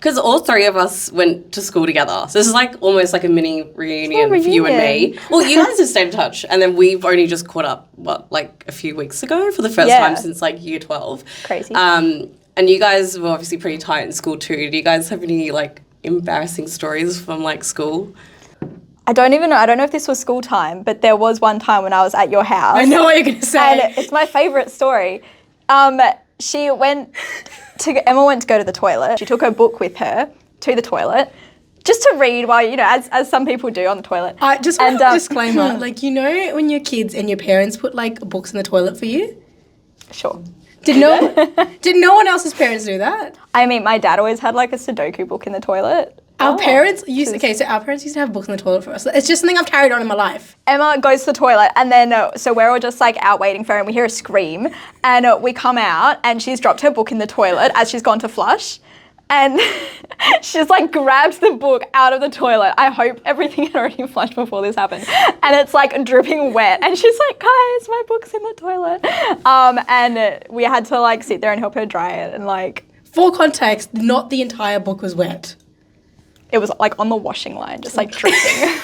because all three of us went to school together. So this is like almost like a mini reunion for you and me. Well, you guys have stayed in touch, and then we've only just caught up, like a few weeks ago for the first time since like year 12. Crazy. And you guys were obviously pretty tight in school too. Do you guys have any like embarrassing stories from like school? I don't know if this was school time, but there was one time when I was at your house. I know what you're going to say. And it's my favourite story. Emma went to go to the toilet. She took her book with her to the toilet just to read while, as some people do on the toilet. I just want a disclaimer. Like, when you're kids and your parents put like books in the toilet for you? Sure. Did no one else's parents do that? I mean, my dad always had like a Sudoku book in the toilet. Our parents used to have books in the toilet for us. It's just something I've carried on in my life. Emma goes to the toilet and then, so we're all just like out waiting for her and we hear a scream and we come out and she's dropped her book in the toilet as she's gone to flush and she's like grabbed the book out of the toilet. I hope everything had already flushed before this happened. And it's like dripping wet and she's like, guys, my book's in the toilet. And we had to like sit there and help her dry it and like. For context, not the entire book was wet. It was like on the washing line, just like dripping.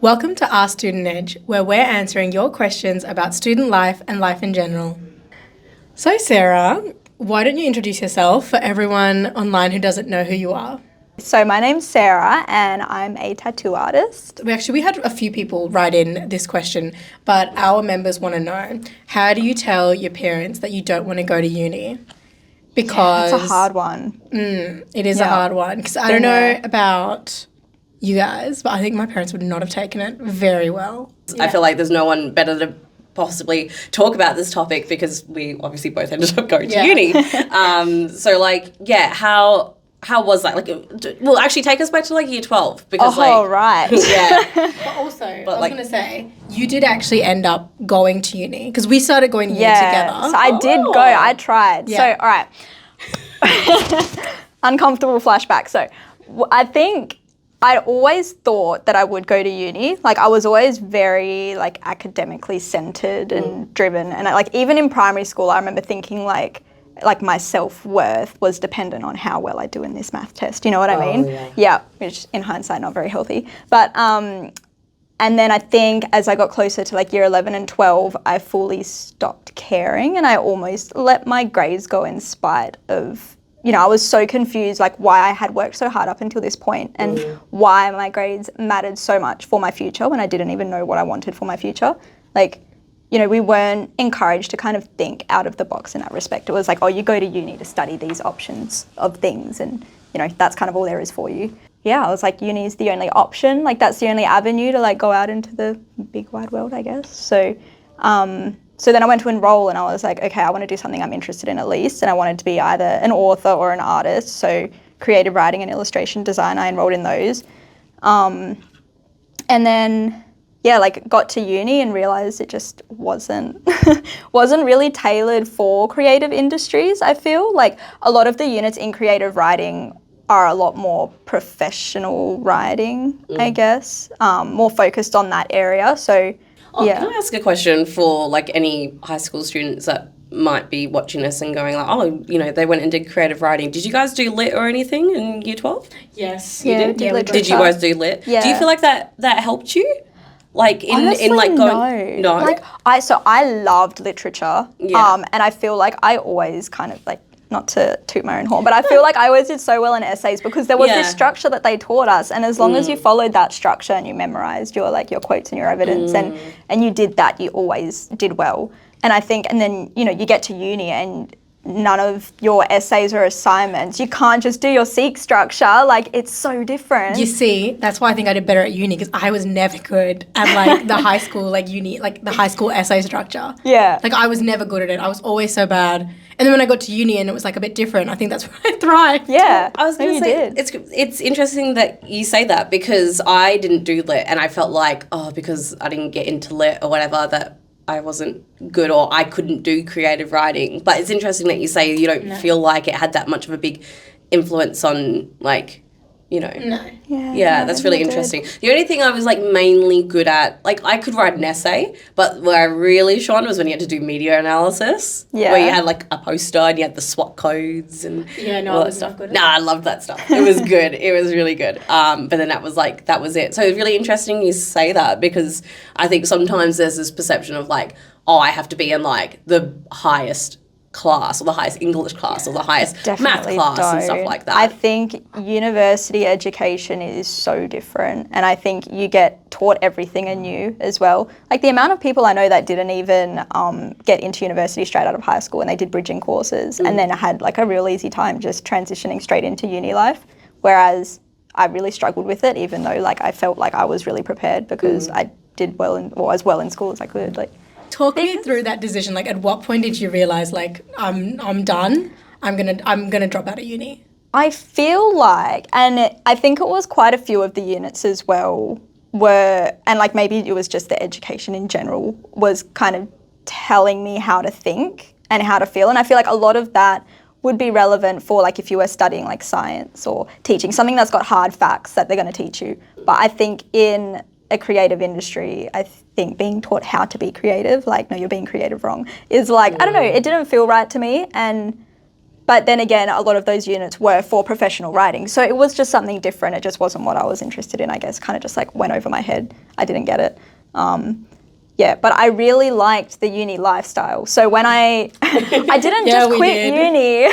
Welcome to Our Student Edge, where we're answering your questions about student life and life in general. So Sarah, why don't you introduce yourself for everyone online who doesn't know who you are? So my name's Sarah and I'm a tattoo artist. We had a few people write in this question, but our members want to know, how do you tell your parents that you don't want to go to uni? Because it's a hard one. It is a hard one. Because I don't know about you guys, but I think my parents would not have taken it very well. I feel like there's no one better to possibly talk about this topic because we obviously both ended up going to uni. So like, how was that? Like, well, actually take us back to like year 12 because right. Yeah. But also, I was going to say, you did actually end up going to uni because we started going to uni together. So I did go. I tried. Yeah. So, all right. Uncomfortable flashback. So I think I'd always thought that I would go to uni. Like I was always very like academically centered and driven. And like even in primary school, I remember thinking like my self-worth was dependent on how well I do in this math test. You know what I mean? Yeah, which in hindsight, not very healthy. But, and then I think as I got closer to like year 11 and 12, I fully stopped caring and I almost let my grades go in spite of, I was so confused like why I had worked so hard up until this point and why my grades mattered so much for my future when I didn't even know what I wanted for my future. Like, we weren't encouraged to kind of think out of the box in that respect. It was like, oh, you go to uni to study these options of things and, that's kind of all there is for you. Yeah, I was like, uni is the only option. Like that's the only avenue to like go out into the big wide world, I guess. So then I went to enroll and I was like, okay, I want to do something I'm interested in at least. And I wanted to be either an author or an artist. So creative writing and illustration design, I enrolled in those. And then got to uni and realised it just wasn't really tailored for creative industries, I feel. Like a lot of the units in creative writing are a lot more professional writing, I guess, more focused on that area. So, Can I ask a question for like any high school students that might be watching this and going like, they went and did creative writing. Did you guys do lit or anything in year 12? Yes. You did? Yeah, did you guys do lit? Yeah. Do you feel like that helped you? Like Honestly, in like going no. Like I loved literature. Yeah. And I feel like I always kind of like, not to toot my own horn, but I feel like I always did so well in essays because there was this structure that they taught us, and as long as you followed that structure and you memorized your quotes and your evidence and you did that, you always did well. And I think, and then you get to uni and none of your essays or assignments, you can't just do your seek structure. Like it's so different. You see, that's why I think I did better at uni because I was never good at like the high school the high school essay structure. Yeah. Like I was never good at it. I was always so bad. And then when I got to uni and it was like a bit different, I think that's where I thrived. Yeah. I was going to say, it's interesting that you say that because I didn't do lit and I felt like, because I didn't get into lit or whatever, that I wasn't good or I couldn't do creative writing. But it's interesting that you say you don't feel like it had that much of a big influence on like you know. No. Yeah, that's really interesting. The only thing I was like mainly good at, like I could write an essay, but where I really shone was when you had to do media analysis. Yeah. Where you had like a poster and you had the SWOT codes and Yeah, no, all I that was stuff. not good at Nah, I loved that stuff. It was good. It was really good. But then that was it. So it's really interesting you say that, because I think sometimes there's this perception of like, oh, I have to be in like the highest class or the highest English class or the highest math class and stuff like that. I think university education is so different, and I think you get taught everything anew as well. Like the amount of people I know that didn't even get into university straight out of high school and they did bridging courses and then had like a real easy time just transitioning straight into uni life, whereas I really struggled with it, even though like I felt like I was really prepared because I did well as well in school as I could. Like, talk me through that decision. Like, at what point did you realize, like, I'm done? I'm gonna drop out of uni. I feel like, and I think it was quite a few of the units as well and like maybe it was just the education in general was kind of telling me how to think and how to feel. And I feel like a lot of that would be relevant for like if you were studying like science or teaching, something that's got hard facts that they're going to teach you. But I think in a creative industry, I think being taught how to be creative, like, no, you're being creative wrong, is like, I don't know, it didn't feel right to me. But then again, a lot of those units were for professional writing. So it was just something different. It just wasn't what I was interested in, I guess. Kind of just like went over my head. I didn't get it. But I really liked the uni lifestyle. So when I didn't just quit uni,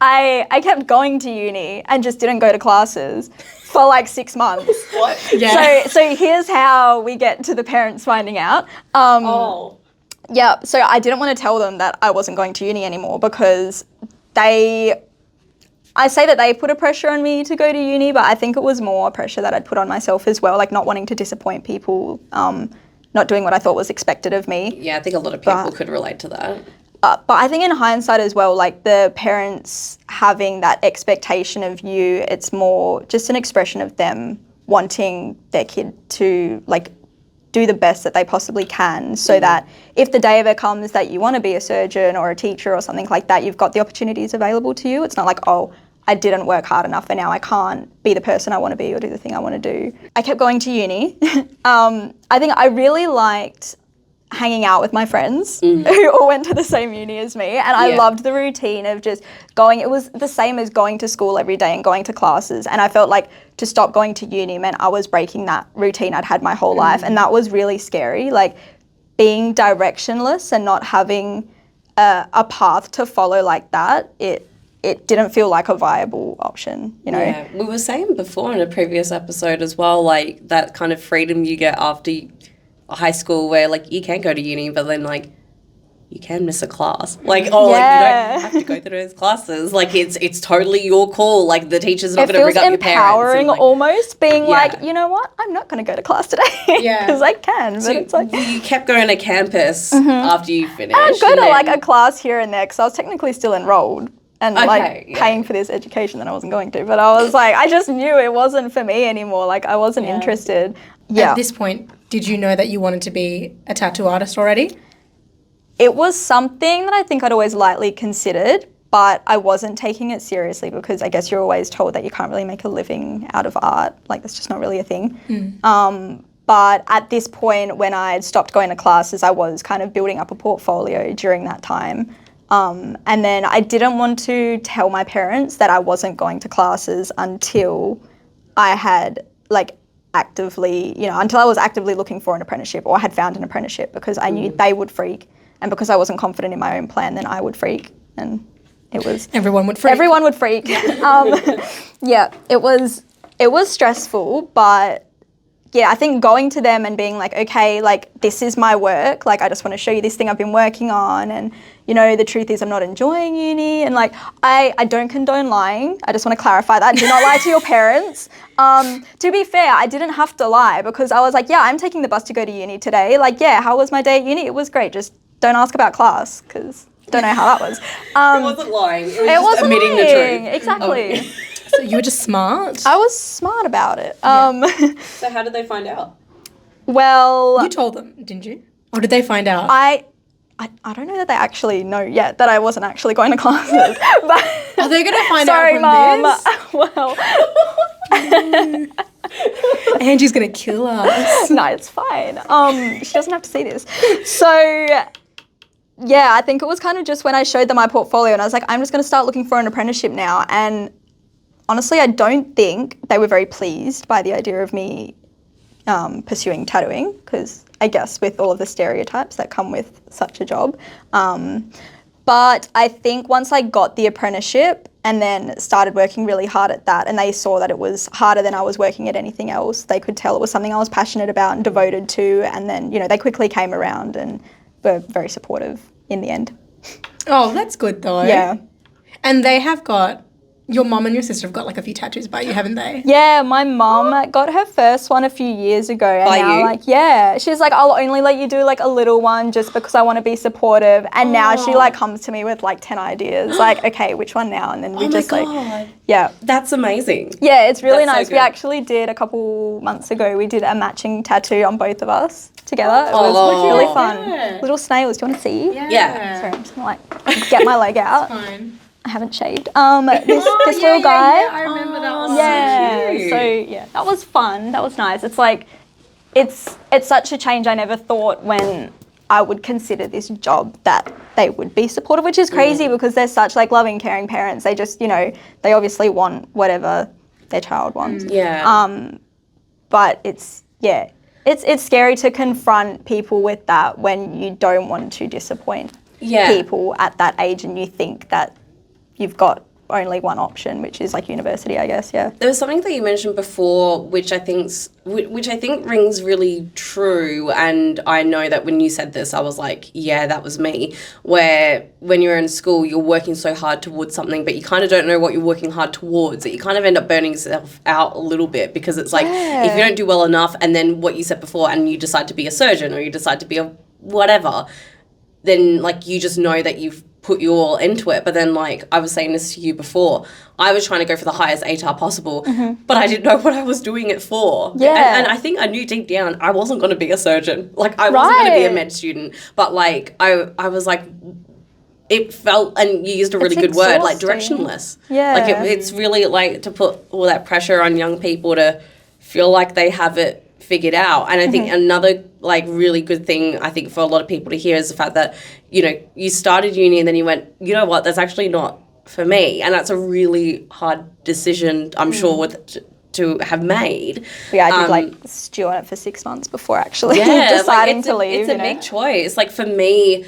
I kept going to uni and just didn't go to classes for like 6 months. What? Yeah. So here's how we get to the parents finding out. Yeah, so I didn't want to tell them that I wasn't going to uni anymore because I say that they put a pressure on me to go to uni, but I think it was more pressure that I'd put on myself as well, like not wanting to disappoint people, not doing what I thought was expected of me. Yeah, I think a lot of people could relate to that. But I think in hindsight as well, like the parents having that expectation of you, it's more just an expression of them wanting their kid to like do the best that they possibly can so that if the day ever comes that you want to be a surgeon or a teacher or something like that, you've got the opportunities available to you. It's not like, oh, I didn't work hard enough and now I can't be the person I want to be or do the thing I want to do. I kept going to uni. I think I really liked hanging out with my friends who all went to the same uni as me, and I loved the routine of just going. It was the same as going to school every day and going to classes, and I felt like to stop going to uni meant I was breaking that routine I'd had my whole life, and that was really scary, like being directionless and not having a path to follow like that. It didn't feel like a viable option, you know? Yeah, we were saying before in a previous episode as well, like that kind of freedom you get after high school where like you can go to uni, but then like you can miss a class. Like, like you don't have to go through those classes. Like it's totally your call. Like the teacher's not going to bring up your parents. It feels empowering like, almost, being like, you know what, I'm not going to go to class today because I can. But so it's like you kept going to campus after you finished. I'd go to like a class here and there because I was technically still enrolled and paying for this education that I wasn't going to. But I was like, I just knew it wasn't for me anymore. Like I wasn't interested. Yeah. At this point, did you know that you wanted to be a tattoo artist already? It was something that I think I'd always lightly considered, but I wasn't taking it seriously because I guess you're always told that you can't really make a living out of art. Like that's just not really a thing. But at this point, when I'd stopped going to classes, I was kind of building up a portfolio during that time. And then I didn't want to tell my parents that I wasn't going to classes until I had until I was actively looking for an apprenticeship or had found an apprenticeship, because I knew they would freak, and because I wasn't confident in my own plan, then I would freak, and it was... Everyone would freak. Everyone would freak. It was stressful, but I think going to them and being like, okay, like this is my work, like I just want to show you this thing I've been working on, and you know, the truth is I'm not enjoying uni, and like I don't condone lying. I just want to clarify that. Do not lie to your parents. To be fair, I didn't have to lie because I was like, yeah, I'm taking the bus to go to uni today. Like, yeah, how was my day at uni? It was great. Just don't ask about class because don't know how that was. It wasn't lying. It was just admitting the truth. Exactly. So you were just smart? I was smart about it. So how did they find out? Well... You told them, didn't you? Or did they find out? I don't know that they actually know yet that I wasn't actually going to classes. But are they going to find sorry, out from Mum. this? Well, Angie's gonna kill us. No, it's fine. She doesn't have to see this. So, yeah, I think it was kind of just when I showed them my portfolio and I was like, I'm just going to start looking for an apprenticeship now. And honestly, I don't think they were very pleased by the idea of me pursuing tattooing, because I guess with all of the stereotypes that come with such a job. But I think once I got the apprenticeship and then started working really hard at that, and they saw that it was harder than I was working at anything else, they could tell it was something I was passionate about and devoted to, and then, you know, they quickly came around and were very supportive in the end. Oh, that's good though. Yeah. And they have got, your mum and your sister have got like a few tattoos by you, haven't they? Yeah, my mum got her first one a few years ago. And By now, you? like, yeah, she's like, I'll only let you do like a little one just because I want to be supportive. And now she like comes to me with like 10 ideas, like, okay, which one now? And then we just like, yeah. That's amazing. Yeah, it's really That's so nice. We good. actually did a couple months ago, we did a matching tattoo on both of us together. It was really fun. Yeah. Little snails, do you want to see? Yeah. Sorry, I'm just gonna like get my leg out. Fine. I haven't shaved. This little guy. I remember that one. Yeah. cute. So yeah, that was fun. That was nice. It's like, it's such a change. I never thought when I would consider this job that they would be supportive, which is crazy because they're such like loving, caring parents. They just, you know, they obviously want whatever their child wants. Yeah. But it's scary to confront people with that when you don't want to disappoint people at that age and you think that you've got only one option, which is like university, I guess. Yeah. There was something that you mentioned before, which I think rings really true. And I know that when you said this, I was like, yeah, that was me. Where when you're in school, you're working so hard towards something, but you kind of don't know what you're working hard towards. That you kind of end up burning yourself out a little bit because it's like if you don't do well enough, and then what you said before, and you decide to be a surgeon or you decide to be a whatever, then like you just know that you've put you all into it. But then, like I was saying this to you before, I was trying to go for the highest ATAR possible, but I didn't know what I was doing it for. Yeah. And I think I knew deep down I wasn't going to be a surgeon. Like I wasn't going to be a med student. But like I was like, it felt, and you used a really good word, like exhausting. directionless. Yeah. Like it's really like to put all that pressure on young people to feel like they have it figured out. And I think another like really good thing I think for a lot of people to hear is the fact that, you know, you started uni and then you went, you know what, that's actually not for me. And that's a really hard decision, I'm sure, to have made. Yeah, I did like stew on it for 6 months before actually Yeah, deciding like to leave. It's a big choice. Like for me,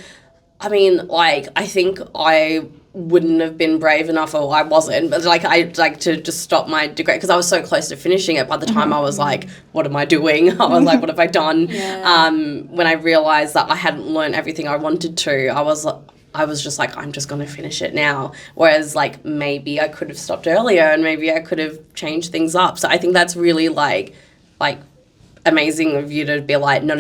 I mean, like I think I wouldn't have been brave enough, or I wasn't, but like I like to just stop my degree because I was so close to finishing it. By the time I was like, what am I doing? I was like, what have I done? When I realized that I hadn't learned everything I wanted to, I was just like, I'm just going to finish it now. Whereas like maybe I could have stopped earlier and maybe I could have changed things up. So I think that's really like amazing of you to be like, no,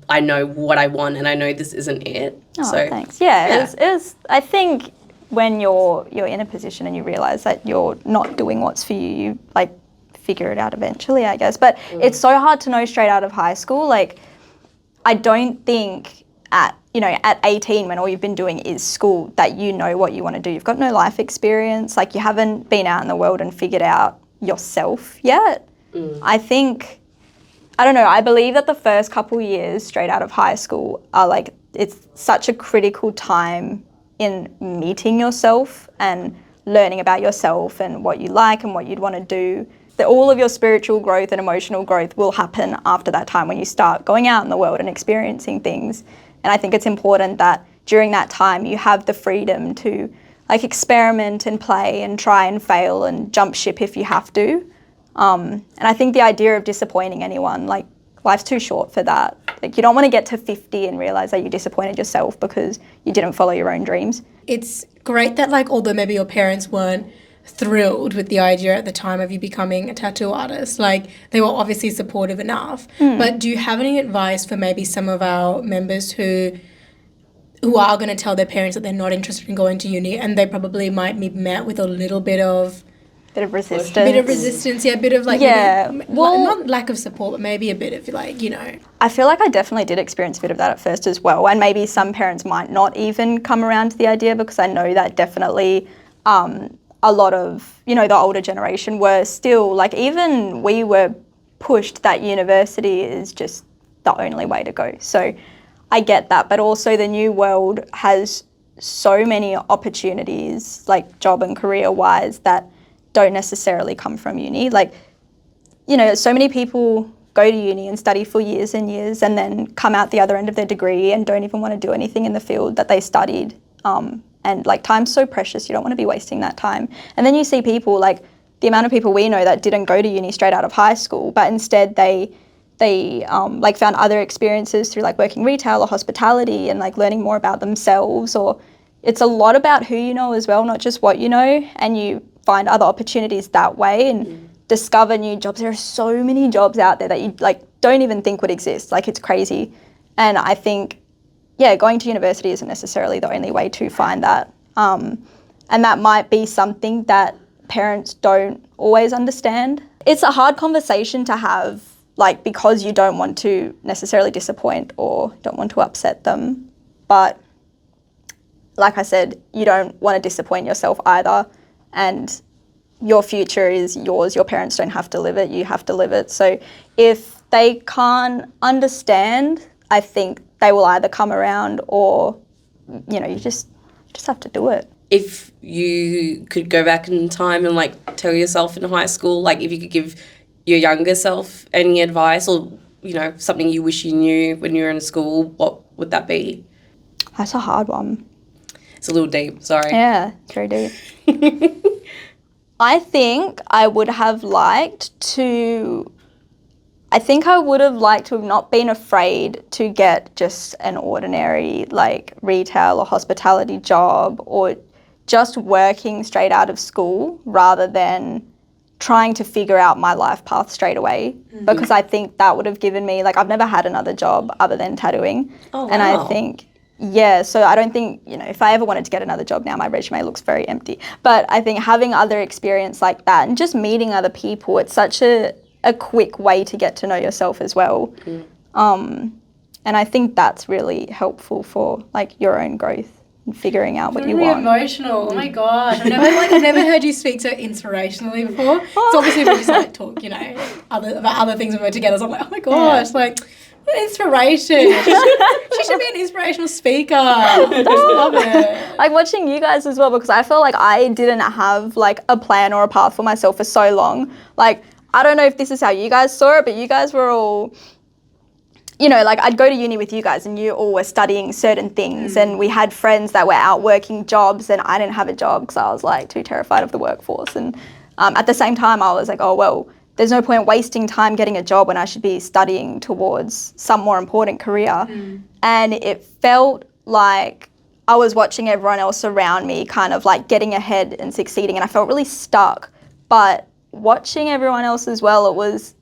I know what I want and I know this isn't it. Oh, so thanks. Yeah, it was, I think when you're in a position and you realise that you're not doing what's for you, you like figure it out eventually, I guess. But it's so hard to know straight out of high school. Like, I don't think at 18 when all you've been doing is school that you know what you want to do. You've got no life experience. Like, you haven't been out in the world and figured out yourself yet. I think, I don't know, I believe that the first couple years straight out of high school are like, it's such a critical time in meeting yourself and learning about yourself and what you like and what you'd want to do. That all of your spiritual growth and emotional growth will happen after that time when you start going out in the world and experiencing things. And I think it's important that during that time you have the freedom to like experiment and play and try and fail and jump ship if you have to. And I think the idea of disappointing anyone, like, life's too short for that. Like, you don't want to get to 50 and realise that you disappointed yourself because you didn't follow your own dreams. It's great that, like, although maybe your parents weren't thrilled with the idea at the time of you becoming a tattoo artist, like, they were obviously supportive enough. But do you have any advice for maybe some of our members who are going to tell their parents that they're not interested in going to uni and they probably might be met with a little bit of Resistance. a bit of resistance, yeah, a bit of like, Yeah, maybe, well- not lack of support, but maybe a bit of like, you know. I feel like I definitely did experience a bit of that at first as well. And maybe some parents might not even come around to the idea because I know that definitely a lot of, the older generation were still, like, even we were pushed that university is just the only way to go. So I get that, but also the new world has so many opportunities, like job and career-wise, that don't necessarily come from uni. Like, so many people go to uni and study for years and years and then come out the other end of their degree and don't even want to do anything in the field that they studied. And like, time's so precious, you don't want to be wasting that time. And then you see people, like the amount of people we know that didn't go to uni straight out of high school, but instead they like found other experiences through like working retail or hospitality and like learning more about themselves. Or it's a lot about who you know as well, not just what you know, and you find other opportunities that way and discover new jobs. There are so many jobs out there that you like don't even think would exist. Like, it's crazy. And I think, going to university isn't necessarily the only way to find that. And that might be something that parents don't always understand. It's a hard conversation to have, like, because you don't want to necessarily disappoint or don't want to upset them. But like I said, you don't want to disappoint yourself either. And your future is yours. Your parents don't have to live it. You have to live it. So if they can't understand, I think they will either come around or, you just have to do it. If you could go back in time and like tell yourself in high school, like if you could give your younger self any advice or, something you wish you knew when you were in school, what would that be? That's a hard one. It's a little deep, sorry. Yeah, it's very deep. I think I would have liked to have not been afraid to get just an ordinary like retail or hospitality job or just working straight out of school rather than trying to figure out my life path straight away, because I think that would have given me, like, I've never had another job other than tattooing. Oh, wow. And I think, so I don't think, if I ever wanted to get another job now, my resume looks very empty. But I think having other experience like that and just meeting other people, it's such a quick way to get to know yourself as well. And I think that's really helpful for like your own growth and figuring out what you want. Really emotional. Oh my gosh. I've never heard you speak so inspirationally before. It's obviously we just like talk, about other things when we're together. So I'm like, oh my gosh, like what inspiration. She should be an inspirational speaker. I just love it. Like watching you guys as well, because I feel like I didn't have like a plan or a path for myself for so long. Like, I don't know if this is how you guys saw it, but you guys were all, like I'd go to uni with you guys and you all were studying certain things and we had friends that were out working jobs and I didn't have a job because I was like too terrified of the workforce. And at the same time, I was like, oh, well, there's no point wasting time getting a job when I should be studying towards some more important career. And it felt like I was watching everyone else around me kind of like getting ahead and succeeding, and I felt really stuck. But watching everyone else as well, it was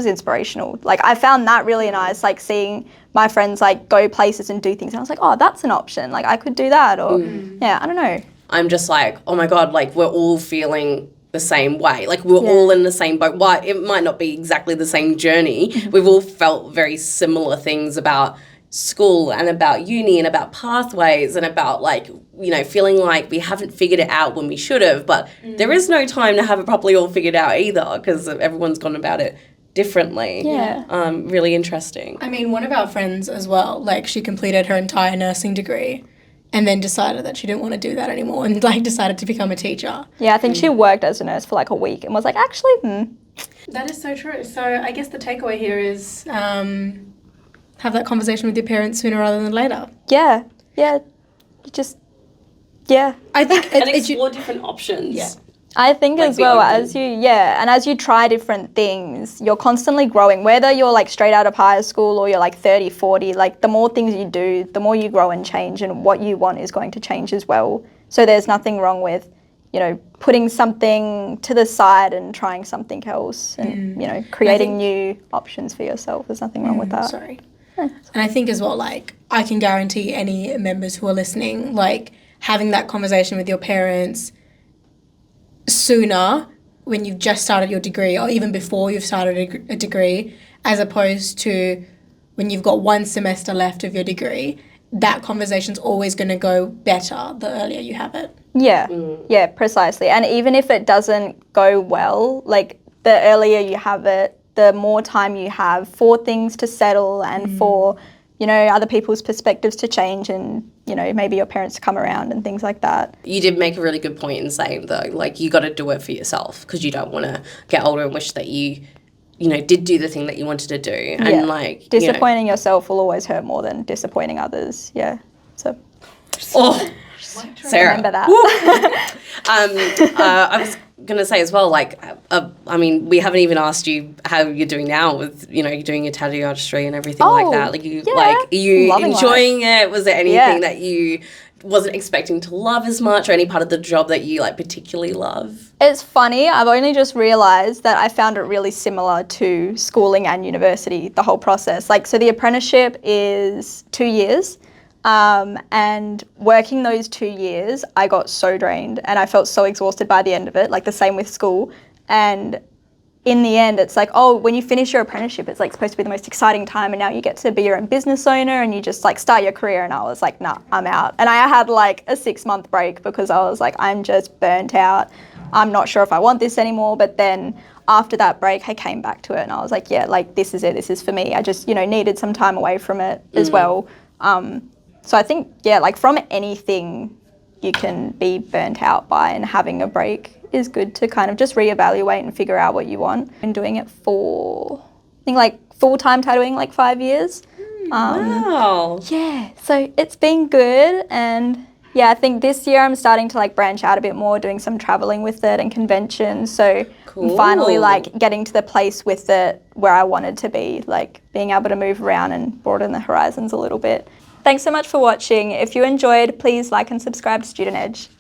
inspirational. Like, I found that really nice, like seeing my friends like go places and do things. And I was like, oh, that's an option. Like, I could do that. Or I don't know. I'm just like, oh my God, like we're all feeling the same way. Like we're all in the same boat. Why? It might not be exactly the same journey. We've all felt very similar things about school and about uni and about pathways and about like, feeling like we haven't figured it out when we should have, but there is no time to have it properly all figured out either because everyone's gone about it differently. Really interesting. I mean, one of our friends as well, like she completed her entire nursing degree and then decided that she didn't want to do that anymore and like decided to become a teacher. Yeah, I think she worked as a nurse for like a week and was like, actually, That is so true. So I guess the takeaway here is have that conversation with your parents sooner rather than later. Yeah. I think and explore different options. Yeah. I think like as well open. As you try different things, you're constantly growing, whether you're like straight out of high school or you're like 30, 40, like the more things you do, the more you grow and change, and what you want is going to change as well. So there's nothing wrong with, putting something to the side and trying something else and, creating new options for yourself. There's nothing wrong with that. Sorry. And I think as well, like, I can guarantee any members who are listening, like, having that conversation with your parents sooner when you've just started your degree or even before you've started a degree, as opposed to when you've got one semester left of your degree that conversation's always going to go better the earlier you have it. Yeah, yeah, precisely. And even if it doesn't go well, like the earlier you have it, the more time you have for things to settle and for, you know, other people's perspectives to change and, you know, maybe your parents to come around and things like that. You did make a really good point in saying, though, like, you got to do it for yourself because you don't want to get older and wish that you know, did do the thing that you wanted to do. And, like, disappointing yourself will always hurt more than disappointing others. Yeah. So. Oh, Sarah. Remember that. I was going to say as well, like, I mean, we haven't even asked you how you're doing now with, you know, you're doing your tattoo artistry and everything like that. Like, are you Loving enjoying it? Was there anything Yeah. that you wasn't expecting to love as much, or any part of the job that you, like, particularly love? It's funny, I've only just realised that I found it really similar to schooling and university, the whole process. Like, so the apprenticeship is 2 years, and working those 2 years, I got so drained and I felt so exhausted by the end of it, like the same with school. And in the end, it's like, oh, when you finish your apprenticeship, it's like supposed to be the most exciting time, and now you get to be your own business owner and you just like start your career. And I was like, nah, I'm out. And I had like a 6-month break because I was like, I'm just burnt out. I'm not sure if I want this anymore. But then after that break, I came back to it and I was like, yeah, like this is it. This is for me. I just, you know, needed some time away from it as well. So I think, yeah, like from anything you can be burnt out by, and having a break is good to kind of just reevaluate and figure out what you want. I've been doing it for, I think, like full-time tattooing, like 5 years. Wow. Yeah, so it's been good. And yeah, I think this year I'm starting to like branch out a bit more, doing some traveling with it and conventions. So I'm finally like getting to the place with it where I wanted to be, like being able to move around and broaden the horizons a little bit. Thanks so much for watching. If you enjoyed, please like and subscribe to Student Edge.